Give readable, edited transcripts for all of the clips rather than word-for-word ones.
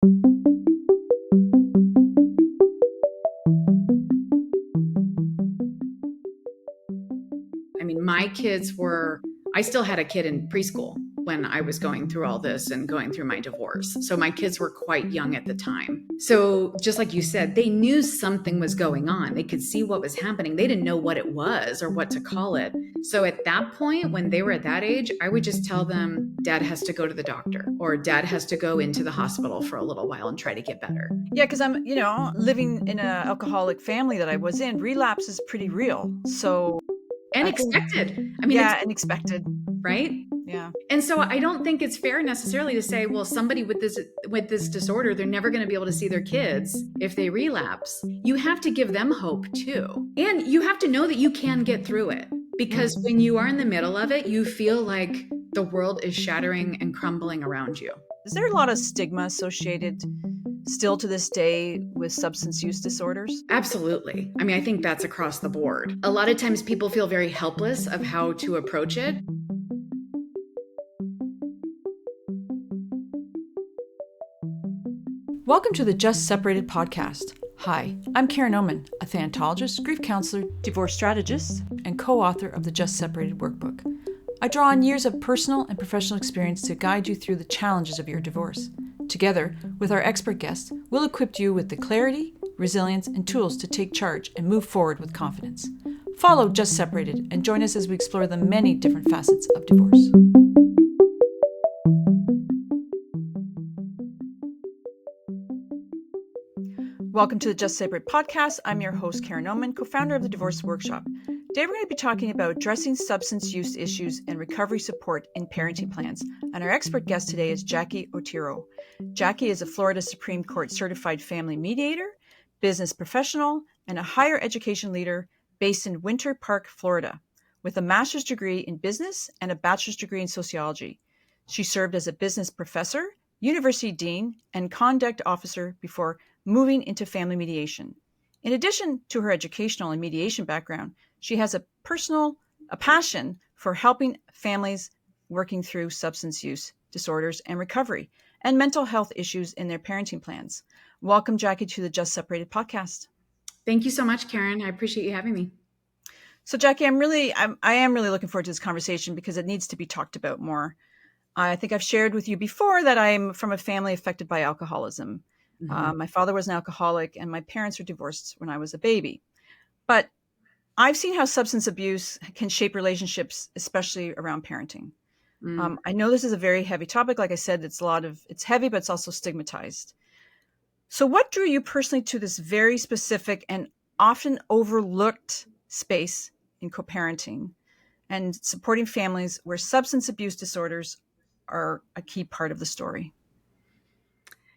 I mean, I still had a kid in preschool when I was going through all this and going through my divorce. So my kids were quite young at the time. So just like you said, they knew something was going on. They could see what was happening. They didn't know what it was or what to call it. So at that point, when they were at that age, I would just tell them, Dad has to go to the doctor or Dad has to go into the hospital for a little while and try to get better. Yeah, because I'm, living in an alcoholic family that I was in. Relapse is pretty real. So And I think, expected. I mean, yeah, and expected. right? Yeah. And so I don't think it's fair necessarily to say, well, somebody with this disorder, they're never going to be able to see their kids if they relapse. You have to give them hope too. And you have to know that you can get through it. Because when you are in the middle of it, you feel like the world is shattering and crumbling around you. Is there a lot of stigma associated still to this day with substance use disorders? Absolutely. I mean, I think that's across the board. A lot of times people feel very helpless of how to approach it. Welcome to the Just Separated podcast. Hi, I'm Karen Oman, a thanatologist, grief counselor, divorce strategist, and co-author of the Just Separated workbook. I draw on years of personal and professional experience to guide you through the challenges of your divorce. Together, with our expert guests, we'll equip you with the clarity, resilience, and tools to take charge and move forward with confidence. Follow Just Separated and join us as we explore the many different facets of divorce. Welcome to the Just Separate podcast. I'm your host, Karen Oman, co-founder of the Divorce Workshop. Today, we're going to be talking about addressing substance use issues and recovery support in parenting plans. And our expert guest today is Jackie Otero. Jackie is a Florida Supreme Court certified family mediator, business professional, and a higher education leader based in Winter Park, Florida, with a master's degree in business and a bachelor's degree in sociology. She served as a business professor, university dean, and conduct officer before moving into family mediation. In addition to her educational and mediation background, she has a passion for helping families working through substance use disorders and recovery and mental health issues in their parenting plans. Welcome, Jackie, to the Just Separated podcast. Thank you so much, Karen. I appreciate you having me. So, Jackie, I am really looking forward to this conversation because it needs to be talked about more. I think I've shared with you before that I'm from a family affected by alcoholism. Mm-hmm. My father was an alcoholic and my parents were divorced when I was a baby. But I've seen how substance abuse can shape relationships, especially around parenting. I know this is a very heavy topic. Like I said, it's heavy, but it's also stigmatized. So what drew you personally to this very specific and often overlooked space in co-parenting and supporting families where substance abuse disorders are a key part of the story?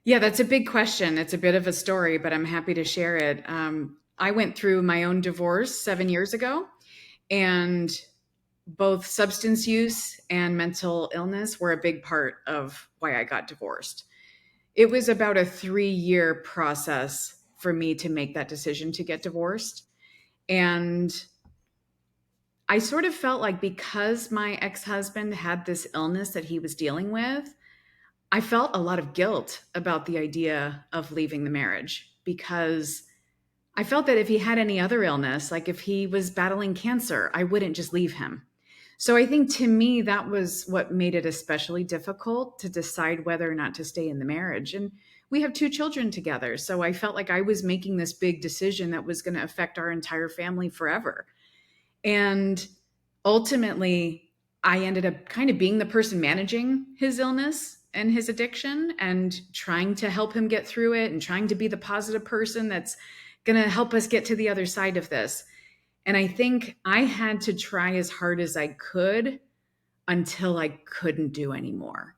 Yeah, that's a big question. It's a bit of a story, but I'm happy to share it. I went through my own divorce 7 years ago, and both substance use and mental illness were a big part of why I got divorced. It was about a 3-year process for me to make that decision to get divorced. And I sort of felt like because my ex-husband had this illness that he was dealing with, I felt a lot of guilt about the idea of leaving the marriage because I felt that if he had any other illness, like if he was battling cancer, I wouldn't just leave him. So I think to me, that was what made it especially difficult to decide whether or not to stay in the marriage. And we have 2 children together. So I felt like I was making this big decision that was going to affect our entire family forever. And ultimately, I ended up kind of being the person managing his illness and his addiction and trying to help him get through it and trying to be the positive person that's going to help us get to the other side of this. And I think I had to try as hard as I could until I couldn't do anymore.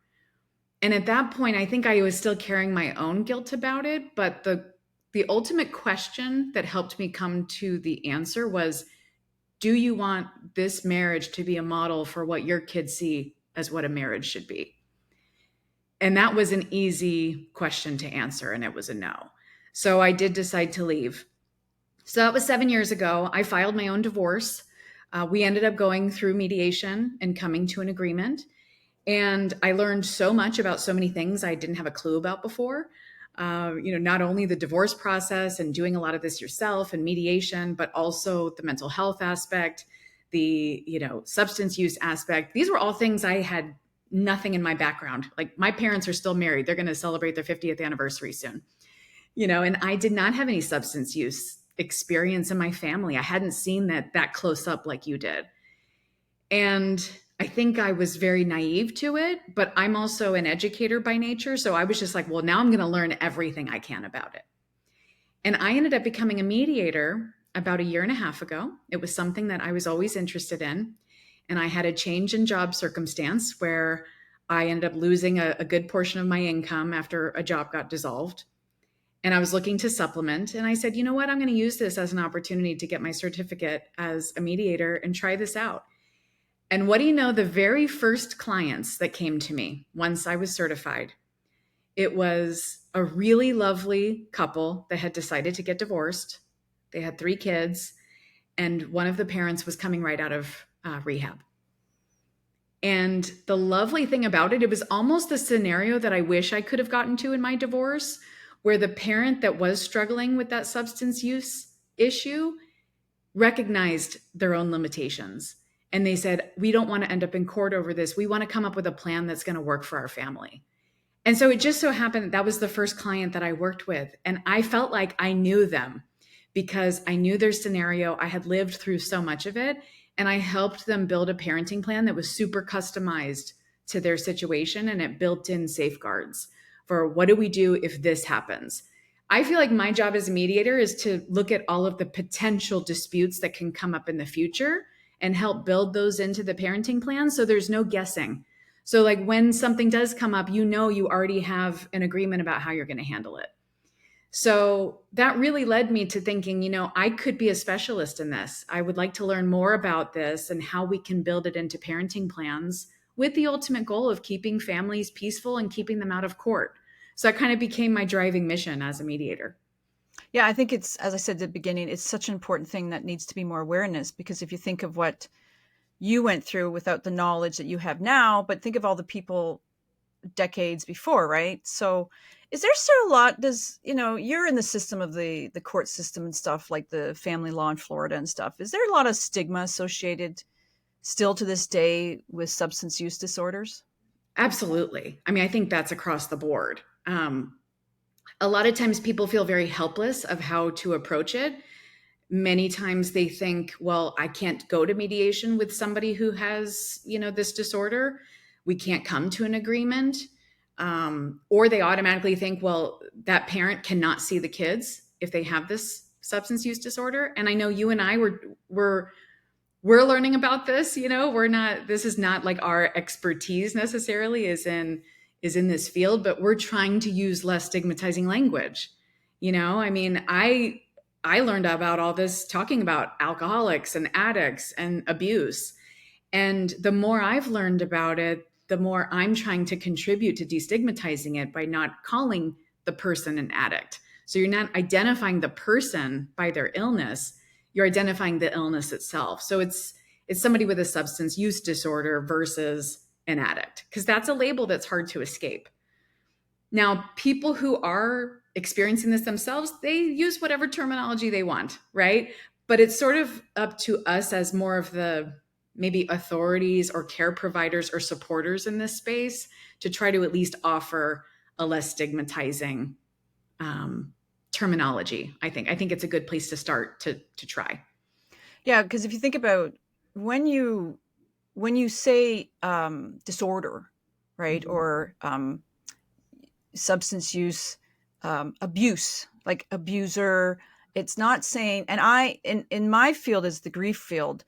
And at that point, I think I was still carrying my own guilt about it. But the ultimate question that helped me come to the answer was, do you want this marriage to be a model for what your kids see as what a marriage should be? And that was an easy question to answer, and it was a no. So I did decide to leave. So that was 7 years ago. I filed my own divorce. We ended up going through mediation and coming to an agreement. And I learned so much about so many things I didn't have a clue about before. Not only the divorce process and doing a lot of this yourself and mediation, but also the mental health aspect, the, substance use aspect. These were all things I had nothing in my background. Like my parents are still married. They're going to celebrate their 50th anniversary soon, and I did not have any substance use experience in my family. I hadn't seen that close up like you did. And I think I was very naive to it, but I'm also an educator by nature. So I was just like, well, now I'm going to learn everything I can about it. And I ended up becoming a mediator about a year and a half ago. It was something that I was always interested in. And I had a change in job circumstance where I ended up losing a good portion of my income after a job got dissolved. And I was looking to supplement. And I said, you know what? I'm going to use this as an opportunity to get my certificate as a mediator and try this out. And what do you know? The very first clients that came to me once I was certified, it was a really lovely couple that had decided to get divorced. They had 3 kids, and one of the parents was coming right out of rehab. And the lovely thing about it, it was almost the scenario that I wish I could have gotten to in my divorce, where the parent that was struggling with that substance use issue recognized their own limitations. And they said, we don't want to end up in court over this. We want to come up with a plan that's going to work for our family. And so it just so happened that was the first client that I worked with. And I felt like I knew them because I knew their scenario. I had lived through so much of it. And I helped them build a parenting plan that was super customized to their situation. And it built in safeguards for what do we do if this happens? I feel like my job as a mediator is to look at all of the potential disputes that can come up in the future and help build those into the parenting plan so there's no guessing. So like when something does come up, you already have an agreement about how you're going to handle it. So that really led me to thinking, I could be a specialist in this. I would like to learn more about this and how we can build it into parenting plans with the ultimate goal of keeping families peaceful and keeping them out of court. So that kind of became my driving mission as a mediator. Yeah, I think it's, as I said at the beginning, it's such an important thing that needs to be more awareness, because if you think of what you went through without the knowledge that you have now, but think of all the people decades before, right? So is there still a lot, you're in the system of the court system and stuff, like the family law in Florida and stuff. Is there a lot of stigma associated still to this day with substance use disorders? Absolutely. I mean, I think that's across the board. A lot of times people feel very helpless of how to approach it. Many times they think, well, I can't go to mediation with somebody who has, this disorder. We can't come to an agreement. Or they automatically think, well, that parent cannot see the kids if they have this substance use disorder. And I know you and I we're learning about this, this is not like our expertise necessarily is in this field, but we're trying to use less stigmatizing language. I mean, I learned about all this talking about alcoholics and addicts and abuse. And the more I've learned about it, the more I'm trying to contribute to destigmatizing it by not calling the person an addict. So you're not identifying the person by their illness, you're identifying the illness itself. So it's somebody with a substance use disorder versus an addict, because that's a label that's hard to escape. Now, people who are experiencing this themselves, they use whatever terminology they want, right? But it's sort of up to us as more of the maybe authorities or care providers or supporters in this space to try to at least offer a less stigmatizing terminology. I think it's a good place to start to try. Yeah, because if you think about when you say disorder, right, or substance use abuse, like abuser, it's not saying, and in my field is the grief field,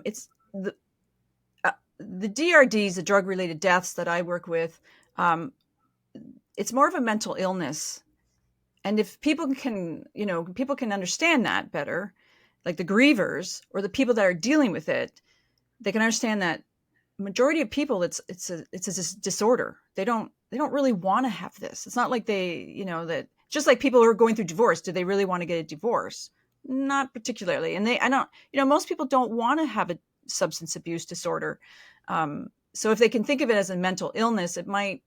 it's the DRDs, the drug related deaths that I work with, it's more of a mental illness. And if people can understand that better, like the grievers or the people that are dealing with it, they can understand that majority of people, it's a disorder. They don't really want to have this. It's not like that just like people who are going through divorce, do they really want to get a divorce? Not particularly. And most people don't want to have a substance abuse disorder. So if they can think of it as a mental illness, it might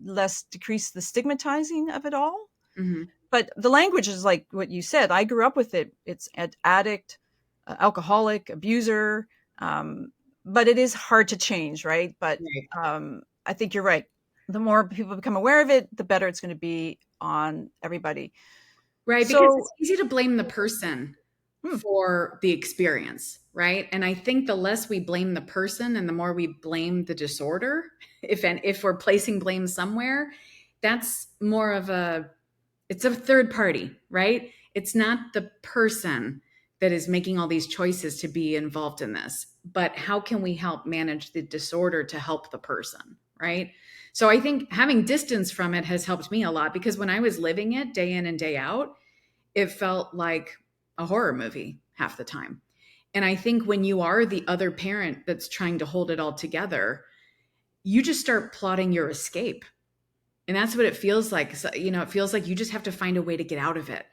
less decrease the stigmatizing of it all. Mm-hmm. But the language is like what you said. I grew up with it. It's addict, alcoholic, abuser. But it is hard to change, right? But Right. I think you're right. The more people become aware of it, the better it's going to be on everybody. Right, because So, it's easy to blame the person hmm, for the experience, right? And I think the less we blame the person and the more we blame the disorder, if we're placing blame somewhere, that's more of a it's a third party, right? It's not the person that is making all these choices to be involved in this, but how can we help manage the disorder to help the person, right? So I think having distance from it has helped me a lot because when I was living it day in and day out, it felt like a horror movie half the time. And I think when you are the other parent that's trying to hold it all together, you just start plotting your escape. And that's what it feels like. So, it feels like you just have to find a way to get out of it.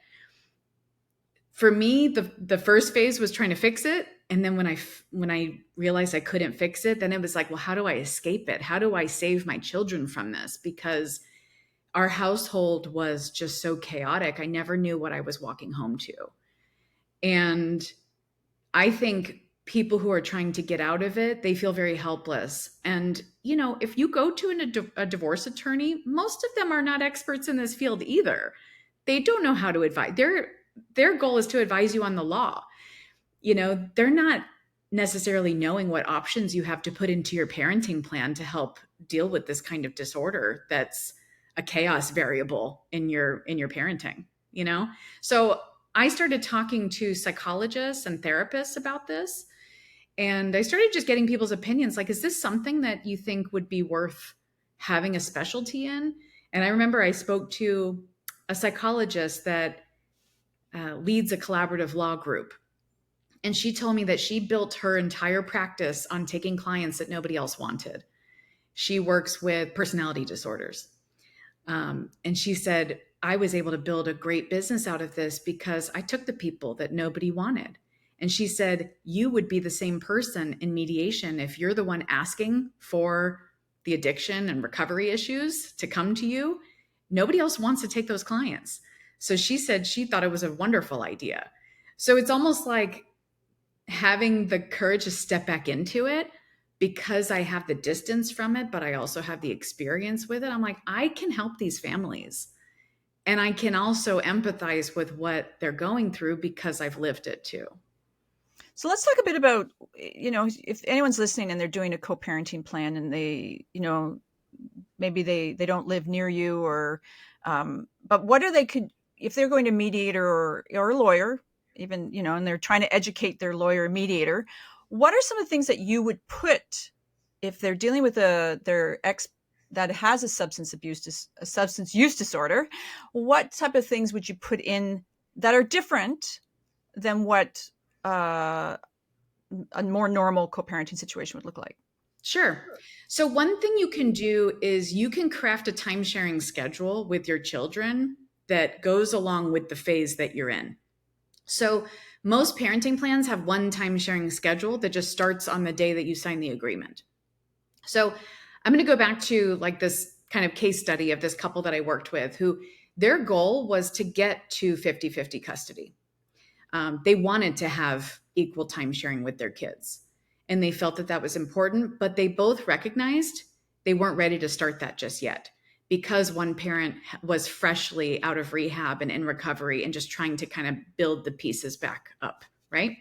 For me, the first phase was trying to fix it, and then when I realized I couldn't fix it, then it was like, well, how do I escape it? How do I save my children from this? Because our household was just so chaotic. I never knew what I was walking home to. And I think people who are trying to get out of it, they feel very helpless. And, if you go to a divorce attorney, most of them are not experts in this field either. They don't know how to advise. Their goal is to advise you on the law. They're not necessarily knowing what options you have to put into your parenting plan to help deal with this kind of disorder that's a chaos variable in your parenting, you know? So I started talking to psychologists and therapists about this, and I started just getting people's opinions like, is this something that you think would be worth having a specialty in? And I remember I spoke to a psychologist that leads a collaborative law group. And she told me that she built her entire practice on taking clients that nobody else wanted. She works with personality disorders. And she said, I was able to build a great business out of this because I took the people that nobody wanted. And she said, you would be the same person in mediation if you're the one asking for the addiction and recovery issues to come to you. Nobody else wants to take those clients. So she said she thought it was a wonderful idea. So it's almost like having the courage to step back into it because I have the distance from it, but I also have the experience with it. I'm like, I can help these families. And I can also empathize with what they're going through because I've lived it too. so let's talk a bit about, if anyone's listening and they're doing a co-parenting plan and they, maybe they don't live near you or, but what are they could, if they're going to mediator or a lawyer, even, and they're trying to educate their lawyer or mediator, what are some of the things that you would put if they're dealing with their ex that has a a substance use disorder? What type of things would you put in that are different than what uh, a more normal co-parenting situation would look like? Sure. So, one thing you can do is you can craft a time sharing schedule with your children that goes along with the phase that you're in. So, most parenting plans have one time sharing schedule that just starts on the day that you sign the agreement. So, I'm going to go back to like this kind of case study of this couple that I worked with who their goal was to get to 50-50 custody. They wanted to have equal time sharing with their kids. And they felt that that was important, but they both recognized they weren't ready to start that just yet because one parent was freshly out of rehab and in recovery and just trying to kind of build the pieces back up, right?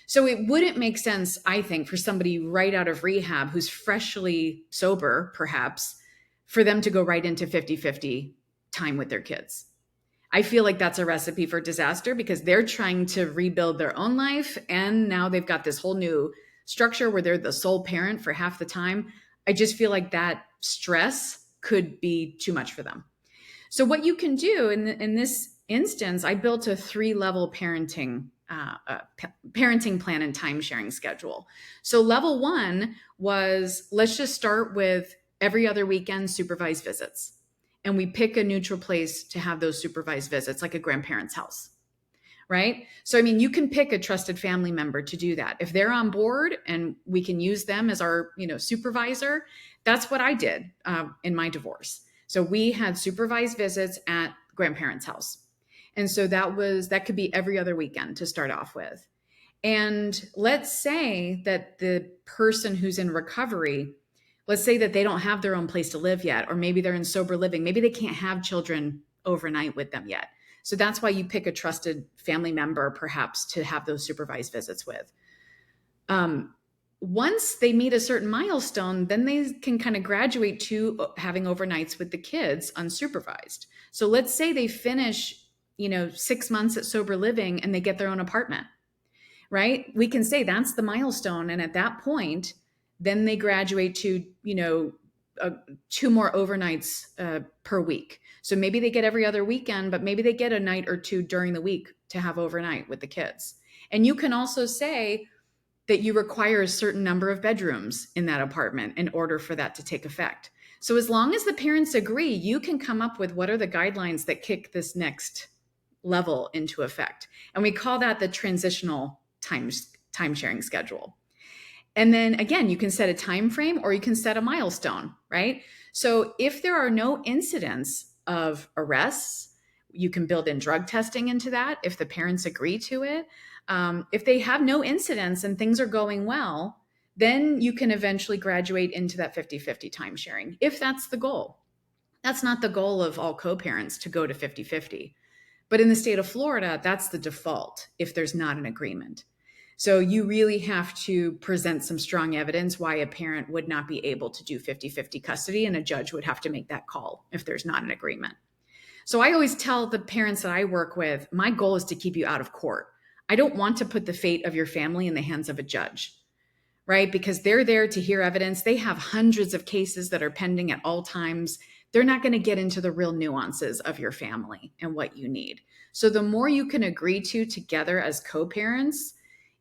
So it wouldn't make sense, I think, for somebody right out of rehab who's freshly sober, perhaps, for them to go right into 50-50 time with their kids. I feel like that's a recipe for disaster because they're trying to rebuild their own life. And now they've got this whole new structure where they're the sole parent for half the time. I just feel like that stress could be too much for them. So, what you can do in this instance, I built a 3-level parenting plan and time sharing schedule. So, level 1 was let's just start with every other weekend supervised visits, and we pick a neutral place to have those supervised visits, like a grandparent's house, right? So, I mean, you can pick a trusted family member to do that. If they're on board and we can use them as our, supervisor, that's what I did in my divorce. So we had supervised visits at grandparents' house. And so that could be every other weekend to start off with. And let's say that the person who's in recovery, let's say that they don't have their own place to live yet, or maybe they're in sober living. Maybe they can't have children overnight with them yet. So that's why you pick a trusted family member, perhaps, to have those supervised visits with. Once they meet a certain milestone, then they can kind of graduate to having overnights with the kids unsupervised. So let's say they finish, 6 months at sober living and they get their own apartment, right? We can say that's the milestone. And at that point, then they graduate to, 2 more overnights per week. So maybe they get every other weekend, but maybe they get a night or two during the week to have overnight with the kids. And you can also say that you require a certain number of bedrooms in that apartment in order for that to take effect. So as long as the parents agree, you can come up with what are the guidelines that kick this next level into effect. And we call that the transitional time sharing schedule. And then again, you can set a time frame or you can set a milestone, right? So if there are no incidents of arrests, you can build in drug testing into that if the parents agree to it. If they have no incidents and things are going well, then you can eventually graduate into that 50-50 time sharing, if that's the goal. That's not the goal of all co-parents to go to 50-50. But in the state of Florida, that's the default if there's not an agreement. So you really have to present some strong evidence why a parent would not be able to do 50-50 custody, and a judge would have to make that call if there's not an agreement. So I always tell the parents that I work with, my goal is to keep you out of court. I don't want to put the fate of your family in the hands of a judge, right? Because they're there to hear evidence. They have hundreds of cases that are pending at all times. They're not going to get into the real nuances of your family and what you need. So the more you can agree to together as co-parents,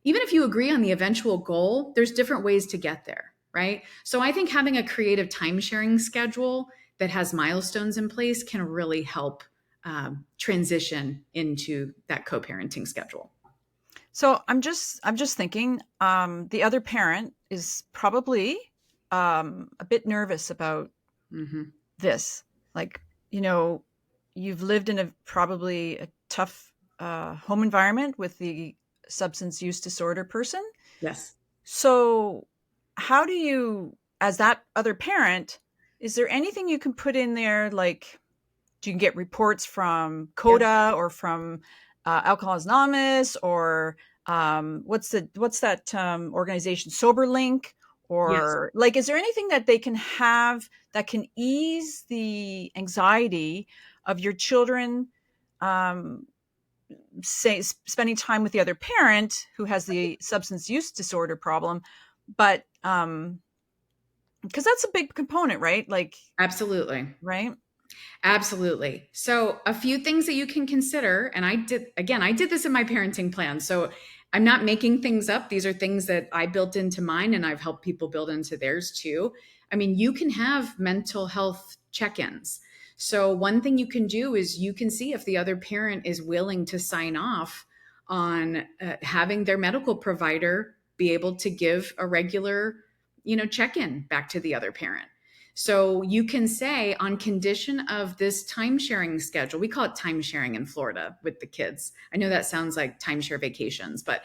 even if you agree on the eventual goal, there's different ways to get there, right? So I think having a creative time sharing schedule that has milestones in place can really help transition into that co-parenting schedule. So I'm just thinking, the other parent is probably a bit nervous about this. Like, you've lived in probably a tough home environment with the substance use disorder person. Yes. So how do you, as that other parent, is there anything you can put in there? Like, do you can get reports from CODA or from Alcoholics Anonymous, or what's that organization, SoberLink, or like, is there anything that they can have that can ease the anxiety of your children, say spending time with the other parent who has the substance use disorder problem, but because that's a big component, right? Like, absolutely. Right. Absolutely. So a few things that you can consider, and I did this in my parenting plan. So I'm not making things up. These are things that I built into mine and I've helped people build into theirs too. I mean, you can have mental health check-ins. So one thing you can do is you can see if the other parent is willing to sign off on having their medical provider be able to give a regular, check-in back to the other parent. So you can say, on condition of this time sharing schedule, we call it time sharing in Florida with the kids. I know that sounds like timeshare vacations, but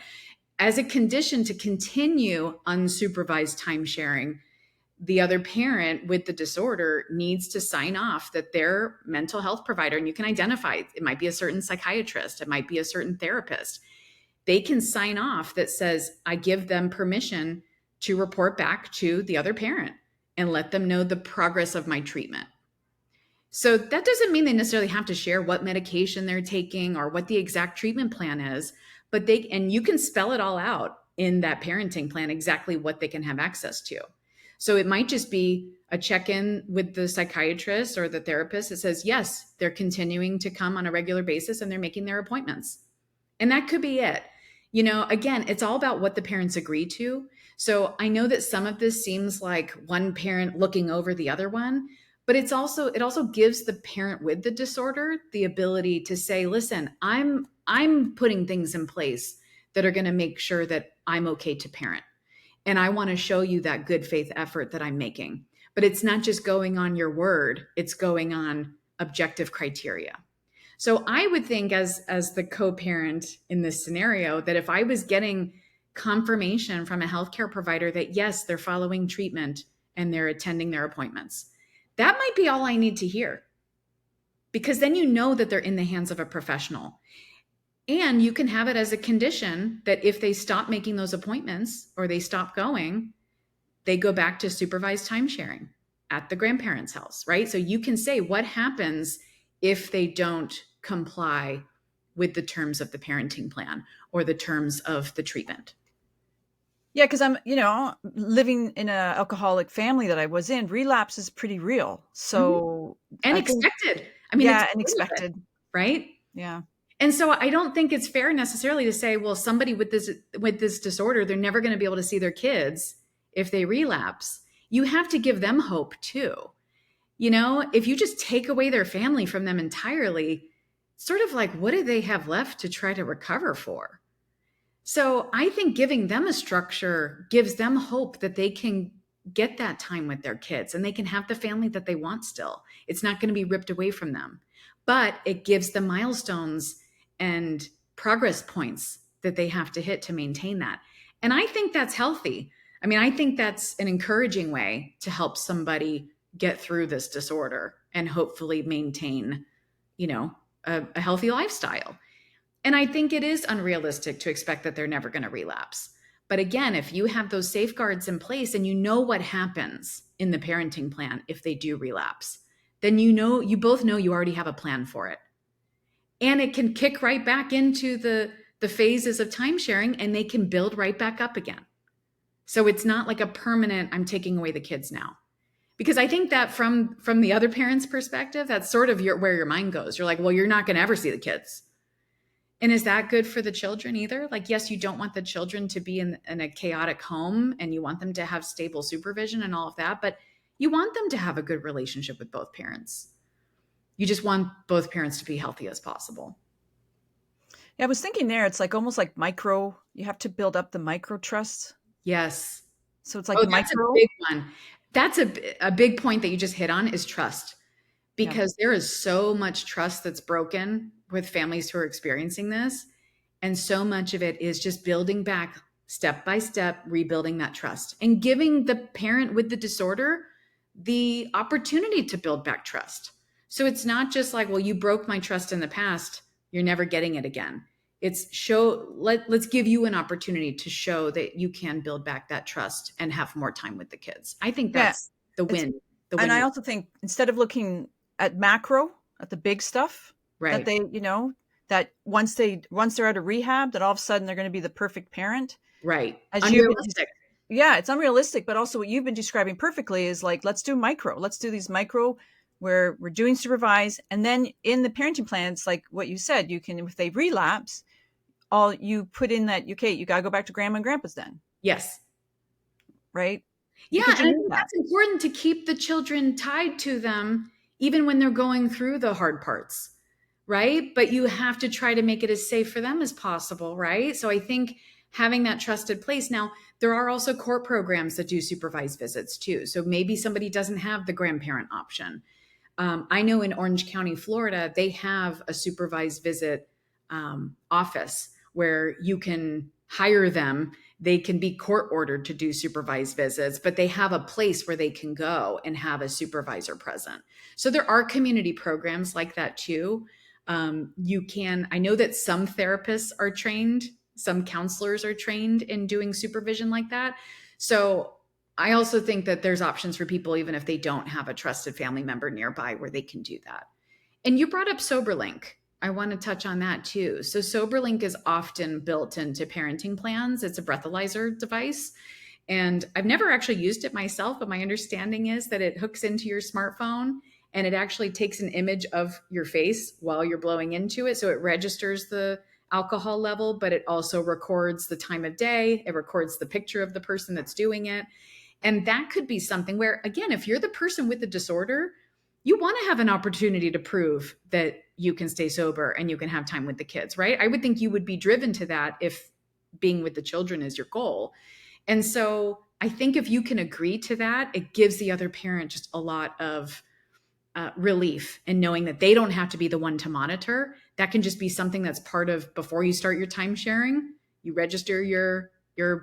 as a condition to continue unsupervised time sharing, the other parent with the disorder needs to sign off that their mental health provider, and you can identify, it might be a certain psychiatrist, it might be a certain therapist. They can sign off that says, I give them permission to report back to the other parent and let them know the progress of my treatment. So that doesn't mean they necessarily have to share what medication they're taking or what the exact treatment plan is, but and you can spell it all out in that parenting plan, exactly what they can have access to. So it might just be a check-in with the psychiatrist or the therapist that says, yes, they're continuing to come on a regular basis and they're making their appointments. And that could be it. Again, it's all about what the parents agree to. So I know that some of this seems like one parent looking over the other one, But it also gives the parent with the disorder the ability to say, listen, I'm putting things in place that are going to make sure that I'm okay to parent. And I want to show you that good faith effort that I'm making. But it's not just going on your word, it's going on objective criteria. So I would think as the co-parent in this scenario that if I was getting confirmation from a healthcare provider that yes, they're following treatment and they're attending their appointments, that might be all I need to hear. Because then you know that they're in the hands of a professional. And you can have it as a condition that if they stop making those appointments or they stop going, they go back to supervised time sharing at the grandparents' house, right? So you can say what happens if they don't comply with the terms of the parenting plan or the terms of the treatment. Yeah, because I'm, living in an alcoholic family that I was in, relapse is pretty real. Mhm. So And I think, expected. I mean, it's yeah, part of it, unexpected. right? Yeah. And so I don't think it's fair necessarily to say, well, somebody with this disorder, they're never going to be able to see their kids if they relapse. You have to give them hope too. If you just take away their family from them entirely, sort of like what do they have left to try to recover for? So I think giving them a structure gives them hope that they can get that time with their kids and they can have the family that they want still. It's not going to be ripped away from them, but it gives them milestones and progress points that they have to hit to maintain that. And I think that's healthy. I mean, I think that's an encouraging way to help somebody get through this disorder and hopefully maintain, a healthy lifestyle. And I think it is unrealistic to expect that they're never going to relapse. But again, if you have those safeguards in place and you know what happens in the parenting plan if they do relapse, then you both know you already have a plan for it. And it can kick right back into the phases of time sharing and they can build right back up again. So it's not like a permanent I'm taking away the kids now. Because I think that from the other parent's perspective, that's sort of where your mind goes. You're like, well, you're not going to ever see the kids. And is that good for the children either? Like, yes, you don't want the children to be in a chaotic home and you want them to have stable supervision and all of that, but you want them to have a good relationship with both parents. You just want both parents to be healthy as possible. Yeah, I was thinking there, it's like almost like you have to build up the micro trust. Yes. So it's like Oh, that's a micro. big one. That's a big point that you just hit on is trust. Yeah. Because there is so much trust that's broken with families who are experiencing this. And so much of it is just building back step by step, rebuilding that trust and giving the parent with the disorder the opportunity to build back trust. So it's not just like, well, you broke my trust in the past, you're never getting it again. It's let's give you an opportunity to show that you can build back that trust and have more time with the kids. I think Yeah. that's the It's, win. The and I win. also think instead of looking at macro, at the big stuff, that Right. they, that once they're out of rehab, that all of a sudden they're going to be the perfect parent. Right. As you've been, Unrealistic. yeah, it's unrealistic, but also what you've been describing perfectly is like, let's do these micro where we're doing supervise. And then in the parenting plans, like what you said, you can, if they relapse, all you put in that, okay, you got to go back to grandma and grandpa's then, Yes. right? Yeah. Because And you I need think that. that's important to keep the children tied to them, even when they're going through the hard parts. Right. But you have to try to make it as safe for them as possible. Right. So I think having that trusted place. Now, there are also court programs that do supervised visits too. So maybe somebody doesn't have the grandparent option. I know in Orange County, Florida, they have a supervised visit office where you can hire them. They can be court ordered to do supervised visits, but they have a place where they can go and have a supervisor present. So there are community programs like that too. I know that some therapists are trained, some counselors are trained in doing supervision like that. So I also think that there's options for people, even if they don't have a trusted family member nearby where they can do that. And you brought up SoberLink. I want to touch on that too. So SoberLink is often built into parenting plans. It's a breathalyzer device. And I've never actually used it myself, but my understanding is that it hooks into your smartphone and it actually takes an image of your face while you're blowing into it. So it registers the alcohol level, but it also records the time of day. It records the picture of the person that's doing it. And that could be something where, again, if you're the person with the disorder, you want to have an opportunity to prove that you can stay sober and you can have time with the kids, right? I would think you would be driven to that if being with the children is your goal. And so I think if you can agree to that, it gives the other parent just a lot of relief in knowing that they don't have to be the one to monitor. That can just be something that's part of before you start your time sharing. You register your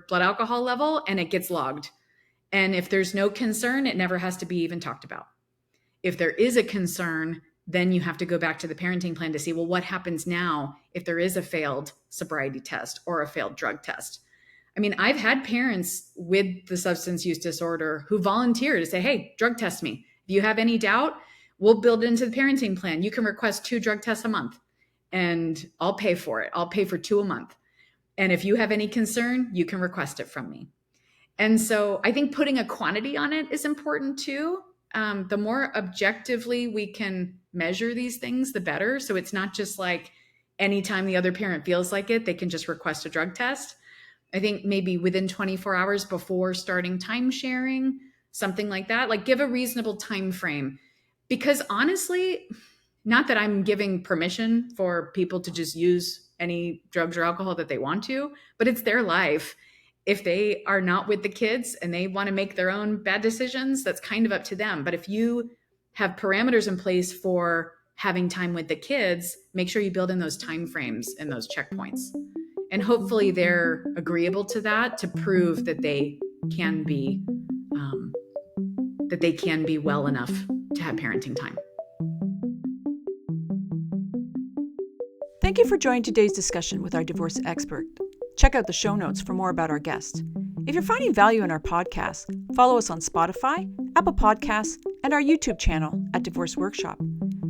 blood alcohol level and it gets logged. And if there's no concern, it never has to be even talked about. If there is a concern, then you have to go back to the parenting plan to see, well, what happens now if there is a failed sobriety test or a failed drug test? I mean, I've had parents with the substance use disorder who volunteer to say, hey, drug test me. If you have any doubt, we'll build it into the parenting plan. You can request 2 drug tests a month and I'll pay for it. I'll pay for 2 a month. And if you have any concern, you can request it from me. And so I think putting a quantity on it is important too. The more objectively we can measure these things, the better. So it's not just like anytime the other parent feels like it, they can just request a drug test. I think maybe within 24 hours before starting time sharing, something like that, like give a reasonable time frame. Because honestly, not that I'm giving permission for people to just use any drugs or alcohol that they want to, but it's their life. If they are not with the kids and they want to make their own bad decisions, that's kind of up to them. But if you have parameters in place for having time with the kids, make sure you build in those time frames and those checkpoints. And hopefully they're agreeable to that to prove that they can be well enough to have parenting time. Thank you for joining today's discussion with our divorce expert. Check out the show notes for more about our guest. If you're finding value in our podcast, follow us on Spotify, Apple Podcasts, and our YouTube channel at Divorce Workshop.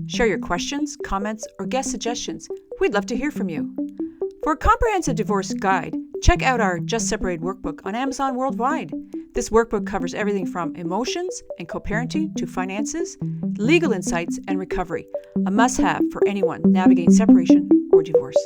Share your questions, comments, or guest suggestions. We'd love to hear from you. For a comprehensive divorce guide, check out our Just Separated workbook on Amazon worldwide. This workbook covers everything from emotions and co-parenting to finances, legal insights, and recovery, a must-have for anyone navigating separation or divorce.